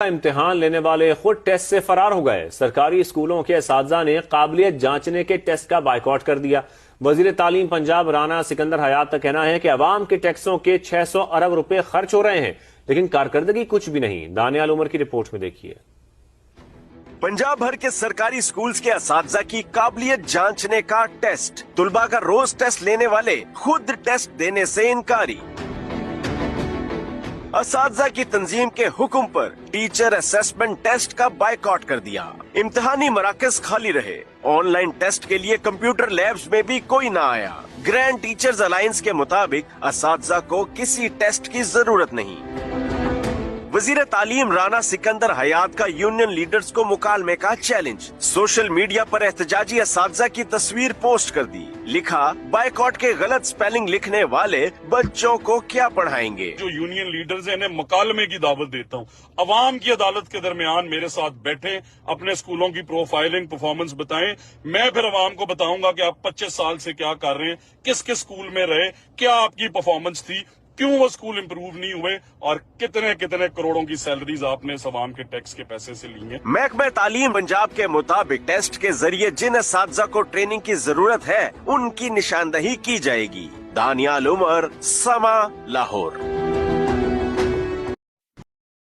امتحان لینے والے خود ٹیسٹ سے فرار ہو گئے۔ سرکاری اسکولوں کے اساتذہ نے قابلیت جانچنے کے ٹیسٹ کا بائیکاٹ کر دیا۔ وزیر تعلیم پنجاب رانا سکندر حیات کا کہنا ہے کہ عوام کے ٹیکسوں کے 600 ارب روپے خرچ ہو رہے ہیں لیکن کارکردگی کچھ بھی نہیں۔ دانیال عمر کی رپورٹ میں دیکھیے۔ پنجاب بھر کے سرکاری اسکولز کے اساتذہ کی قابلیت جانچنے کا ٹیسٹ، طلباء کا روز ٹیسٹ لینے والے خود ٹیسٹ دینے سے انکاری۔ اساتذہ کی تنظیم کے حکم پر ٹیچر اسیسمنٹ ٹیسٹ کا بائیکاٹ کر دیا۔ امتحانی مراکز خالی رہے۔ آن لائن ٹیسٹ کے لیے کمپیوٹر لیبز میں بھی کوئی نہ آیا۔ گرینڈ ٹیچرز الائنس کے مطابق اساتذہ کو کسی ٹیسٹ کی ضرورت نہیں۔ وزیر تعلیم رانا سکندر حیات کا یونین لیڈرز کو مکالمے کا چیلنج۔ سوشل میڈیا پر احتجاجی اساتذہ کی تصویر پوسٹ کر دی۔ لکھا، بائیکاٹ کے غلط سپیلنگ لکھنے والے بچوں کو کیا پڑھائیں گے۔ جو یونین لیڈرز ہیں انہیں مکالمے کی دعوت دیتا ہوں، عوام کی عدالت کے درمیان میرے ساتھ بیٹھیں، اپنے اسکولوں کی پروفائلنگ پرفارمنس بتائیں، میں پھر عوام کو بتاؤں گا کہ آپ 25 سال سے کیا کر رہے ہیں، کس کس اسکول میں رہے، کیا آپ کی پرفارمنس تھی، کیوں وہ اسکول امپروو نہیں ہوئے، اور کتنے کروڑوں کی سیلریز آپ نے اس عوام کے ٹیکس کے پیسے سے لی ہیں۔ محکمہ تعلیم پنجاب کے مطابق ٹیسٹ کے ذریعے جن اساتذہ کو ٹریننگ کی ضرورت ہے ان کی نشاندہی کی جائے گی۔ دانیال عمر، سما، لاہور۔